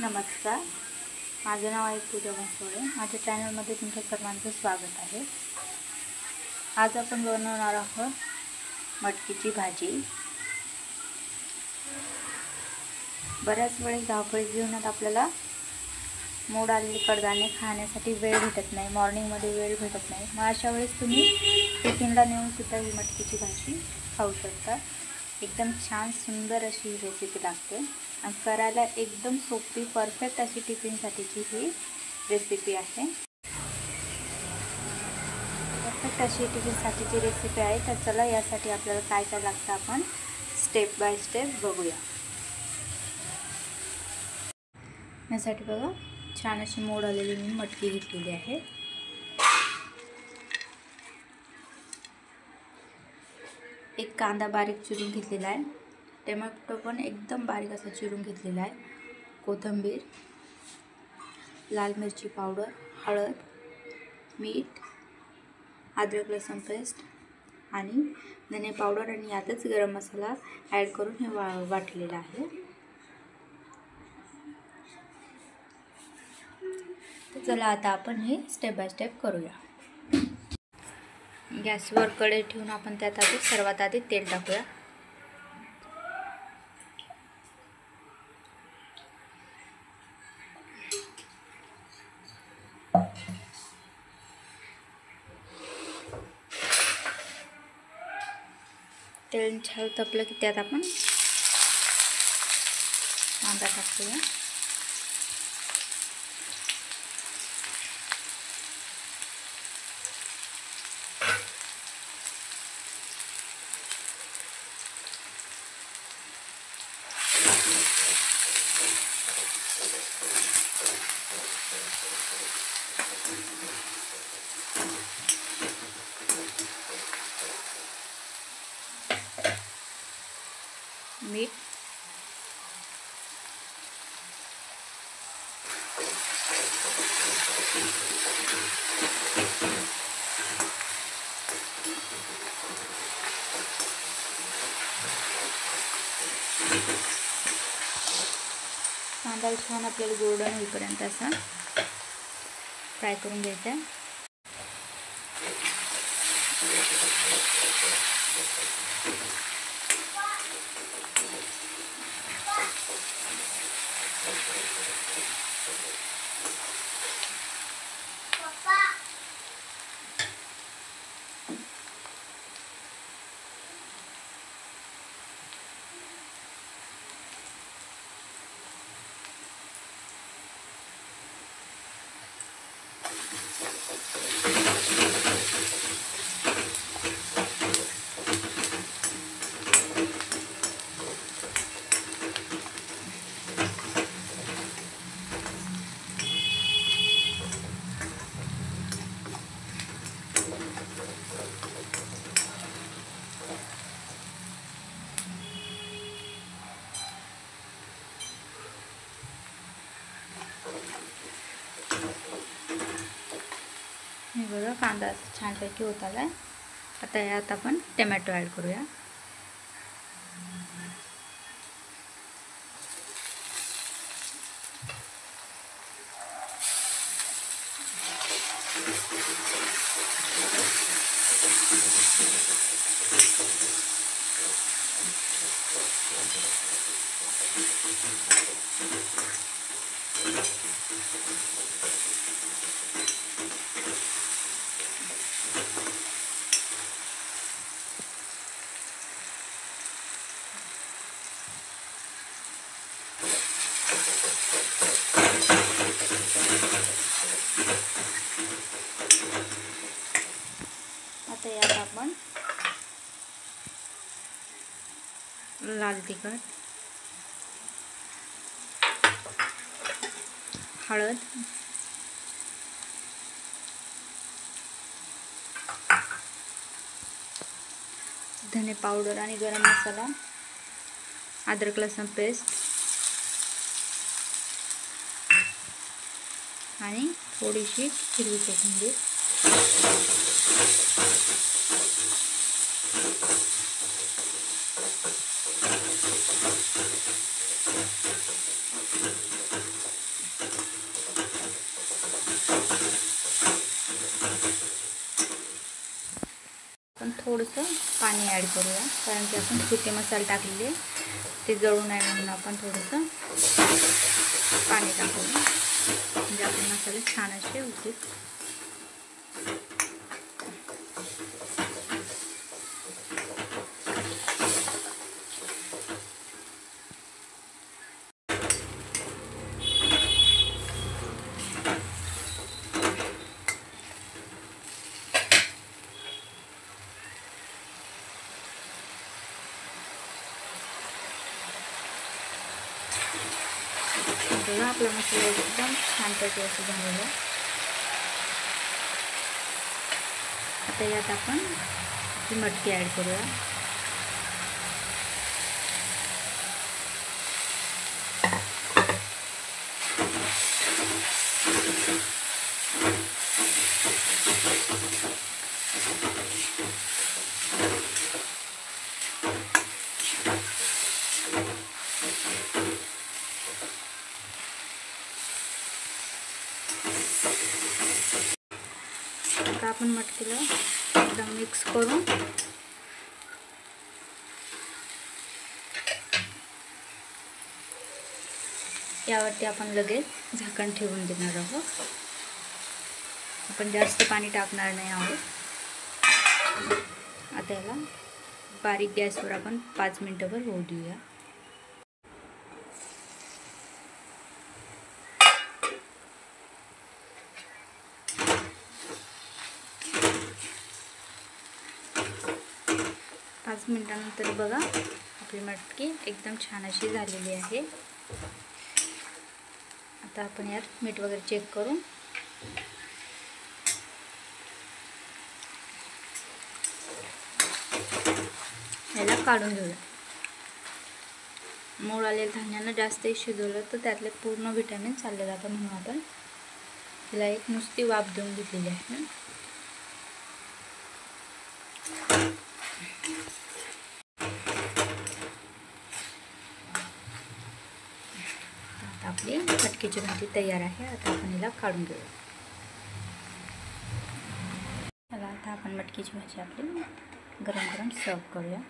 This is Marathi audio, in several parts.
नमस्कार, माझे नाव आहे पूजा बनसोडे। माझ्या चॅनलमध्ये तुमचं सर्वांचं स्वागत आहे। आज आपण बनवणार आहोत मटकीची भाजी। बऱ्याच वेळेस धावपळीत जीवनात आपल्याला मोड आलेले कडधान्य खाण्यासाठी वेळ भेटत नाही, मॉर्निंगमध्ये वेळ भेटत नाही। मग अशा वेळेस तुम्ही टिफिनला नेऊन सुद्धा ही मटकीची भाजी खाऊ शकता। एकदम छान सुंदर अशी रेसिपी लागते आणि करायला एकदम सोपी परफेक्ट अशी टिफिनसाठीची ही रेसिपी आहे। परफेक्ट अशी टिफिनसाठीची रेसिपी आहे। तर चला यासाठी आपल्याला काय काय लागतं आपण स्टेप बाय स्टेप बघूया। यासाठी बघा छान अशी मोड आलेली मी मटकी घेतलेली आहे। एक कांदा बारीक चिरून घेतलेला आहे, टोमॅटो पण एकदम बारीक असा चिरून घेतलेला आहे, कोथिंबीर, लाल मिरची पावडर, हळद, मीठ, अद्रक लसूण पेस्ट आणि धने पावडर आणि यातच गरम मसाला ॲड करून हे वाटलेला आहे। तर चला आता आपण हे स्टेप बाय स्टेप करूया। गॅसवर कढई ठेवून आपण त्यात सर्वात आधी तेल टाकूया। तेल छान तपलं की त्यात आपण कांदा टाकूया। मीठ, कांदा छान आपल्याला गोल्डन होईपर्यंत असा फ्राय करून घ्यायचा आहे। हे बघा कांदा छानपैकी होत आला आहे। आता यात आपण टोमॅटो ॲड करूया। आता यात आपण लाल तिखट, हळद, धने पावडर आणि गरम मसाला, अद्रक लसूण पेस्ट आणि थोडीशी हिरवी कोथिंबीर, थोडंसं पाणी ॲड करूया, कारण की आपण सुके मसाले टाकलेले ते जळू नये म्हणून आपण थोडंसं पाणी टाकूया, म्हणजे आपले मसाले छान असे होतील. बघा आपला मसाला एकदम छानपैकी असं झालेलं आहे. आता यात आपण ही मटकी ॲड करूया. आता आपण मटकीला एकदम मिक्स करून यावरती आपण लगेच झाकण ठेवून देणार आहोत. आपण जास्त पाणी टाकणार नाही आहोत. आता याला बारीक गॅसवर आपण 5 मिनिटभर होऊ देऊया. पाच मिनिटानंतर बघा आपली मटकी एकदम छान अशी झालेली आहे. आता आपण यात मीठ वगैरे चेक करून याला काढून घेऊया. मोड आलेल्या धान्यांना जास्त शिजवलं तर त्यातले पूर्ण व्हिटॅमिन चालले जातात, म्हणून आपण तिला एक नुसती वाफ देऊन घेतलेली आहे. आता आपली मटकीची भाजी तयार आहे. आता आपण हिला काढून घेऊया. चला आता आपण मटकीची भाजी आपली गरम गरम सर्व करूया.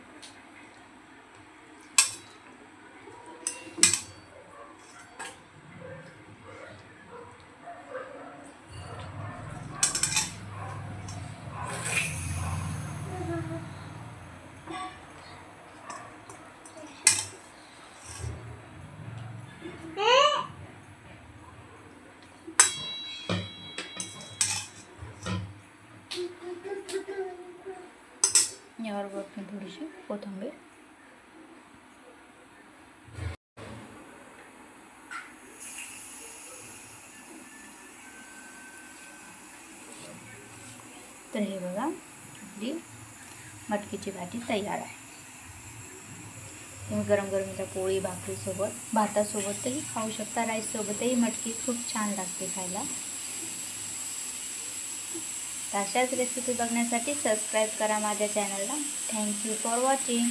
यावर वरतून थोडीशी कोथिंबीर. तर हे बघा आपली मटकीची भाजी तयार आहे. तुम्ही गरम गरम त्या पोळी भाकरीसोबत, भातासोबतही खाऊ शकता. राईससोबतही मटकी खूप छान लागते खायला. तर अशाच रेसिपी बघण्यासाठी सबस्क्राईब करा माझ्या चॅनलला. Thank you for watching.